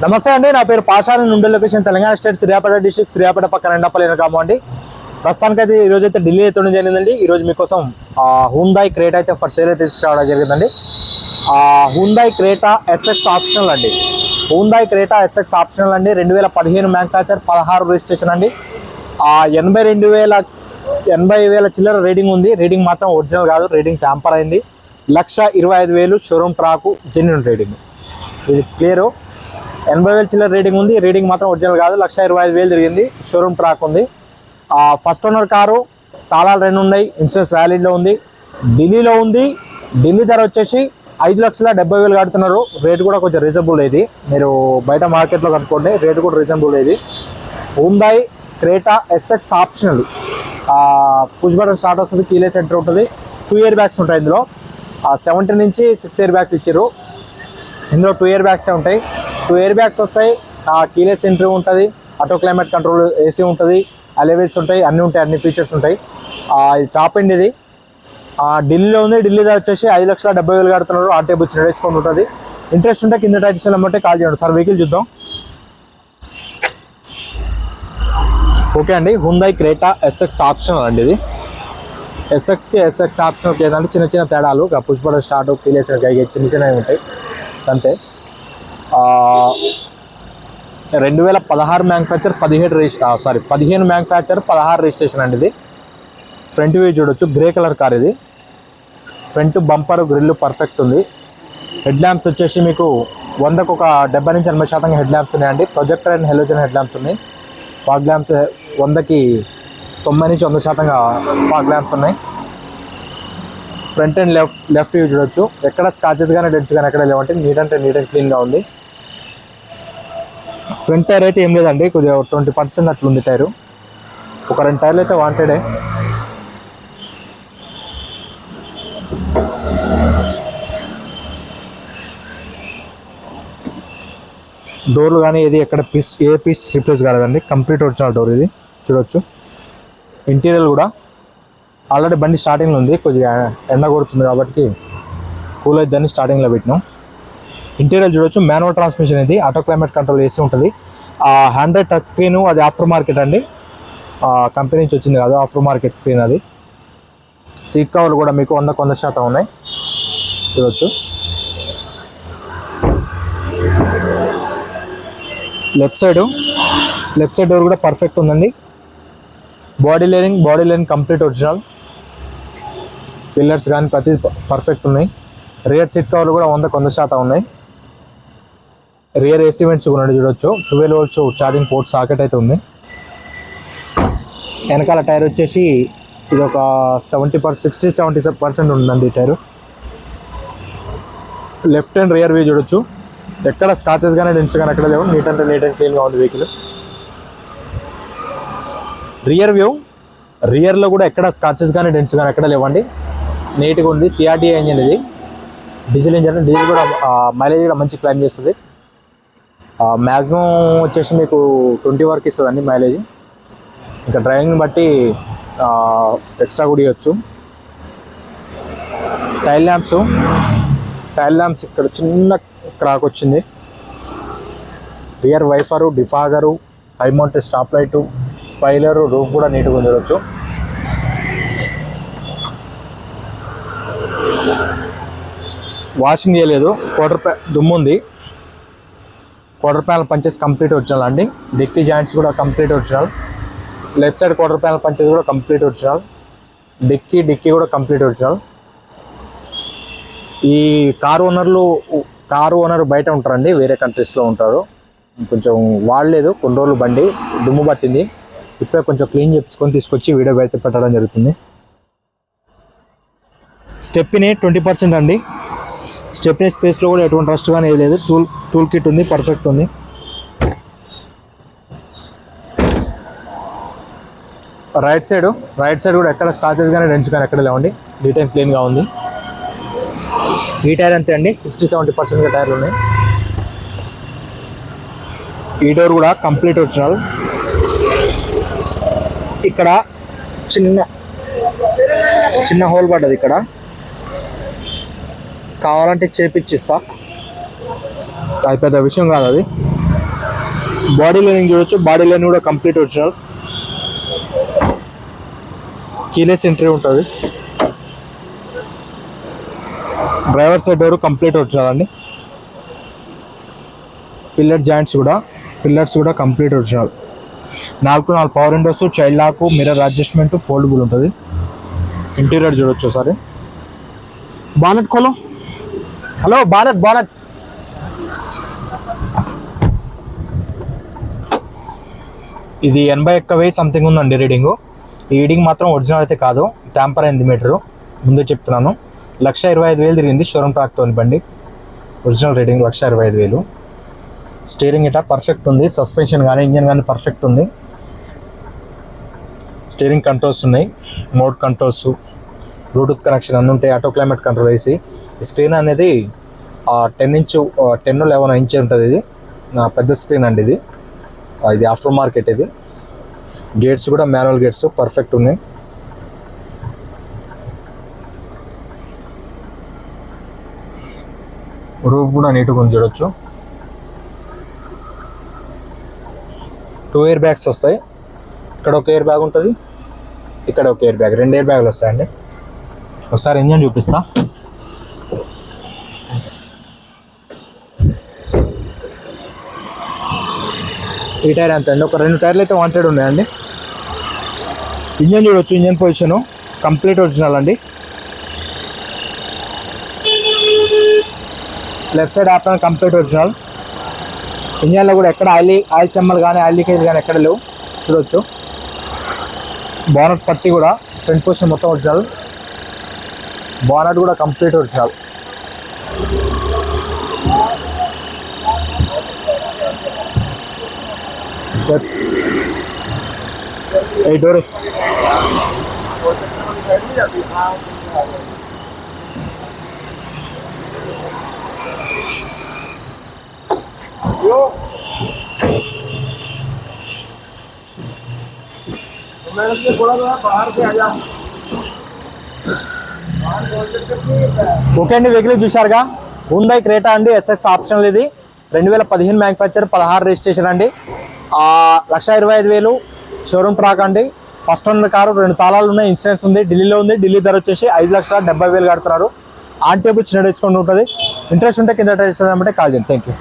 నమస్తే అండి, నా పేరు పాషాని. నుండి location Telangana state Suryapet district, Suryapet పక్కన ఎండపల్లి గ్రామం అండి. ప్రస్తుతానికి అయితే ఈ రోజు అయితే ఢిల్లీ అయితే జరిగిందండి. ఈ రోజు మీకోసం హ్యుందాయ్ క్రేటా అయితే ఫర్ సేల్ అయితే తీసుకురావడం జరిగిందండి. హ్యుందాయ్ క్రేటా ఎస్ఎక్స్ ఆప్షనల్ అండి. హ్యుందాయ్ క్రేటా ఎస్ఎక్స్ ఆప్షనల్ అండి. 2015 మ్యానుఫ్యాక్చర్, 16 రిజిస్ట్రేషన్ అండి. 80,000 చిల్లర రీడింగ్ ఉంది. రీడింగ్ మాత్రం ఒరిజినల్ కాదు, రీడింగ్ ట్యాంపర్ అయింది. 1,25,000 షోరూమ్ ట్రాకు, జెన్యున్ రీడింగ్. ఇది క్లియరు. 80,000 చిల్లర రీడింగ్ ఉంది. రీడింగ్ మాత్రం ఒరిజినల్ కాదు. 1,25,000 తిరిగింది. షోరూమ్ ట్రాక్ ఉంది. ఫస్ట్ ఓనర్ కారు, తాళాలు 2 ఉన్నాయి. ఇన్సూరెన్స్ వ్యాలిడ్లో ఉంది. ఢిల్లీలో ఉంది. ఢిల్లీ ధర వచ్చేసి 5,70,000 కడుతున్నారు. రేటు కూడా కొంచెం రీజనబుల్ ఇది. మీరు బయట మార్కెట్లో కనుక్కోండి, రేటు కూడా రీజనబుల్ ఇది. Hyundai Creta SX optional. Push button start వస్తుంది. కీలెస్ సెంటర్ ఉంటుంది. 2 ఇయర్ బ్యాగ్స్ ఉంటాయి ఇందులో. 17 నుంచి 6 ఇయర్ బ్యాగ్స్ ఇచ్చారు. ఇందులో 2 ఇయర్ బ్యాగ్సే ఉంటాయి. 2 ఇయర్ బ్యాగ్స్ వస్తాయి. కీలెస్ ఎంట్రీ ఉంటుంది. ఆటో క్లైమేట్ కంట్రోల్ ఏసీ ఉంటుంది. అలెవెల్స్ ఉంటాయి. అన్నీ ఉంటాయి, అన్ని ఫీచర్స్ ఉంటాయి. ఇది టాప్ ఎండ్ ఇది. ఢిల్లీలో ఉంది. ఢిల్లీ వచ్చేసి 5,70,000 కడుతున్నారు. ఆర్టీ బుక్ నడుచుకొని ఉంటుంది. ఇంట్రెస్ట్ ఉంటే కింద టైటిల్స్ నెంబర్ కాల్ చేయండి. సార్ వెహికల్ చూద్దాం. ఓకే అండి, హ్యుందాయ్ క్రేటా ఎస్ఎక్స్ ఆప్షనల్ అండి. ఇది ఎస్ఎక్స్కి ఎస్ఎక్స్ ఆప్షనల్కి ఏంటంటే చిన్న చిన్న తేడాలు. పుష్ బటన్ స్టార్ట్, కీలెస్ చిన్న చిన్నవి ఉంటాయి అంతే. 2016 మ్యానుఫ్యాక్చర్, 15 మ్యానుఫ్యాక్చర్, 16 రిజిస్ట్రేషన్ అండి. ఇది ఫ్రంట్ వ్యూ చూడొచ్చు. గ్రే కలర్ కార్ ఇది. ఫ్రంట్ బంపర్ గ్రిల్ పర్ఫెక్ట్ ఉంది. హెడ్ ల్యాంప్స్ వచ్చేసి మీకు 100కు ఒక 70 నుంచి 80% హెడ్ ల్యాంప్స్ ఉన్నాయండి. Projector and halogen head lamps ఉన్నాయి. ఫాగ్ ల్యాంప్స్ 100కి 90 నుంచి 100% ఫాగ్ ల్యాంప్స్ ఉన్నాయి. ఫ్రంట్ అండ్ లెఫ్ట్ వ్యూ చూడొచ్చు. ఎక్కడ స్కాచెస్ కానీ డెంట్స్ కానీ ఎక్కడ లేవంటే నీట్ అండ్ క్లీన్గా ఉంది. ఫ్రంట్ టైర్ అయితే ఏం లేదండి, కొద్దిగా 20% అట్లుంది టైరు. ఒక 2 టైర్లు అయితే వాంటెడే. డోర్లు కానీ ఏది ఎక్కడ ఏ పీస్ రీప్లేస్ కాలేదండి. కంప్లీట్ ఒరిజినల్ డోర్ ఇది చూడొచ్చు. ఇంటీరియర్ కూడా ఆల్రెడీ బండి స్టార్టింగ్లో ఉంది. కొద్దిగా ఎండ కొడుతుంది కాబట్టి కూల్ అయిద్దని స్టార్టింగ్లో పెట్టినాం. ఇంటీరియర్ చూడొచ్చు. మాన్యువల్ ట్రాన్స్మిషన్ ఇది. ఆటో క్లైమేట్ కంట్రోల్ ఏసీ ఉంటుంది. 100 టచ్ స్క్రీన్. అది ఆఫ్టర్ మార్కెట్ అండి, కంపెనీ నుంచి వచ్చింది కాదు, ఆఫ్టర్ మార్కెట్ స్క్రీన్ అది. సీట్ కవర్లు కూడా మీకు 100% ఉన్నాయి చూడొచ్చు. లెఫ్ట్ సైడ్ డోర్ కూడా పర్ఫెక్ట్ ఉందండి. Body line complete original. Pillars కానీ ప్రతి పర్ఫెక్ట్ ఉన్నాయి. రియర్ సీట్ కవర్లు కూడా 100% ఉన్నాయి. రియర్ ఏసీ వెంట్స్ కూడా చూడొచ్చు. 12 volts ఛార్జింగ్ పోర్ట్ సాకెట్ అయితే ఉంది. వెనకాల టైర్ వచ్చేసి ఇది ఒక 60-70% ఉందండి tyre. Left and rear view చూడొచ్చు. ఎక్కడ స్కాచెస్ కానీ డెంట్స్ కానీ ఎక్కడ లేవు. నీట్ అండ్ క్లీన్గా ఉంది వెహికల్. రియర్లో కూడా ఎక్కడ స్కాచెస్ కానీ డెంట్స్ కానీ ఎక్కడ లేవండి. నీట్గా ఉంది. సిఆర్టీ ఇంజిన్ ఇది. Diesel engine. డీజిల్ కూడా మైలేజ్ కూడా మంచి క్లైమ్ చేస్తుంది. మ్యాక్సిమం వచ్చేసి మీకు 20 వరకు ఇస్తుందండి మైలేజ్. ఇంకా డ్రైవింగ్ని బట్టి ఎక్స్ట్రా కూడా ఇవ్వచ్చు. టైల్ ల్యాంప్స్ ఇక్కడ చిన్న క్రాక్ వచ్చింది. Rear wiper, డిఫాగరు, high mounted stop light, spoiler, roof కూడా నీట్గా ఉండవచ్చు. వాషింగ్ చేయలేదు. దుమ్ము ఉంది. Quarter panel punches complete original అండి. డిక్కీ జాయింట్స్ కూడా complete original. Left side quarter panel punches కూడా కంప్లీట్ ఒరిజినల్. డిక్కీ కూడా కంప్లీట్ ఒరిజినల్. ఈ కారు ఓనర్ బయట ఉంటారండి, వేరే కంట్రీస్లో ఉంటారు. కొంచెం వాడలేదు కొన్ని రోజులు, బండి దుమ్ము పట్టింది. ఇప్పుడే కొంచెం క్లీన్ చేయించుకొని తీసుకొచ్చి వీడియో బయట పెట్టడం జరుగుతుంది. స్టెప్ని 20% అండి. స్టెప్నీ స్పేస్లో కూడా ఎటువంటి రస్ట్ కానీ ఏది లేదు. టూల్ కిట్ ఉంది, పర్ఫెక్ట్ ఉంది. రైట్ సైడ్ కూడా ఎక్కడ స్కాచెస్ కానీ డెంట్స్ కానీ ఎక్కడ లేవండి. డీటెయిల్ క్లీన్గా ఉంది. ఈ టైర్ అంతే అండి, 60-70% టైర్లు ఉన్నాయి. ఈ డోర్ కూడా కంప్లీట్ ఒరిజినల్. ఇక్కడ చిన్న హోల్ పడ్డది. ఇక్కడ కావాలంటే చేపిచ్చిస్తా, అది పెద్ద విషయం కాదు. అది బాడీ లైనింగ్ చూడొచ్చు, బాడీ లైనింగ్ కూడా కంప్లీట్ ఒరిజినల్. కీలెస్ ఎంట్రీ ఉంటుంది. Driver side door complete original అండి. పిల్లర్స్ కూడా complete original. 4 power windows, child lock, mirror adjustment, foldable ఉంటుంది. ఇంటీరియర్ చూడొచ్చు ఒకసారి. బానెట్ खोलो. Hello bonnet. ఇది 81,000 సంథింగ్ ఉందండి రీడింగ్. ఈ రీడింగ్ మాత్రం ఒరిజినల్ అయితే కాదు, ట్యాంపర్ అయింది మీటరు, ముందే చెప్తున్నాను. 1,25,000 తిరిగింది షోరూమ్ ట్రాక్తో బండి. Original reading 1,25,000. స్టీరింగ్ ఇట్లా పర్ఫెక్ట్ ఉంది. సస్పెన్షన్ కానీ ఇంజన్ కానీ పర్ఫెక్ట్ ఉంది. స్టీరింగ్ కంట్రోల్స్ ఉన్నాయి, మోడ్ కంట్రోల్స్, బ్లూటూత్ కనెక్షన్ అన్నీ ఉంటాయి. ఆటో క్లైమేట్ కంట్రోల్ వేసి. స్క్రీన్ అనేది 10-11 ఇంచ్ ఉంటుంది. ఇది పెద్ద స్క్రీన్ అండి. ఇది ఆఫ్టర్ మార్కెట్. ఇది గేట్స్ కూడా మాన్యువల్ గేట్స్ పర్ఫెక్ట్ ఉన్నాయి. రూఫ్ కూడా నీట్గా ఉంది చూడొచ్చు. 2 ఎయిర్ బ్యాగ్స్ వస్తాయి. ఇక్కడ ఒక ఎయిర్ బ్యాగ్ ఉంటుంది, ఇక్కడ ఒక ఎయిర్ బ్యాగ్, 2 ఎయిర్ బ్యాగులు వస్తాయండి. ఒకసారి ఇంజన్ చూపిస్తా. ఈ టైర్ ఎంత అండి, ఒక 2 టైర్లు అయితే వాంటెడ్ ఉన్నాయండి. ఇంజన్ చూడొచ్చు, ఇంజన్ పొజిషను కంప్లీట్ ఒరిజినల్ అండి. Left side option complete original. ఇంజన్లో కూడా ఎక్కడ ఆయిల్ చెమ్మలు కానీ ఆయిల్ లీకేజ్ కానీ ఎక్కడ లేవు చూడొచ్చు. బానట్ పట్టి కూడా ఫ్రంట్ పొజిషన్ మొత్తం ఒరిజినల్. బానట్ కూడా కంప్లీట్ ఒరిజినల్. ఈ డోర్ ఓకే అండి. వెహికల్ చూశారుగా, హుండై క్రేటా అండి, SX ఆప్షనల్. ఇది 2015 మ్యానుఫ్యాక్చర్, 16 రిజిస్ట్రేషన్ అండి. 1,25,000 షోరూమ్ ట్రాక్ అండి. ఫస్ట్ ఓనర్ కారు, 2 తాళాలు ఉన్నాయి, ఇన్సూరెన్స్ ఉంది, ఢిల్లీలో ఉంది. ఢిల్లీ ధర వచ్చేసి 5,70,000 కడుతున్నారు. ఆన్ టేబుల్ చిన్న డిస్కౌంట్ ఉంటుంది. ఇంట్రెస్ట్ ఉంటే కింద అంటే కాల్ చేయండి. Thank you.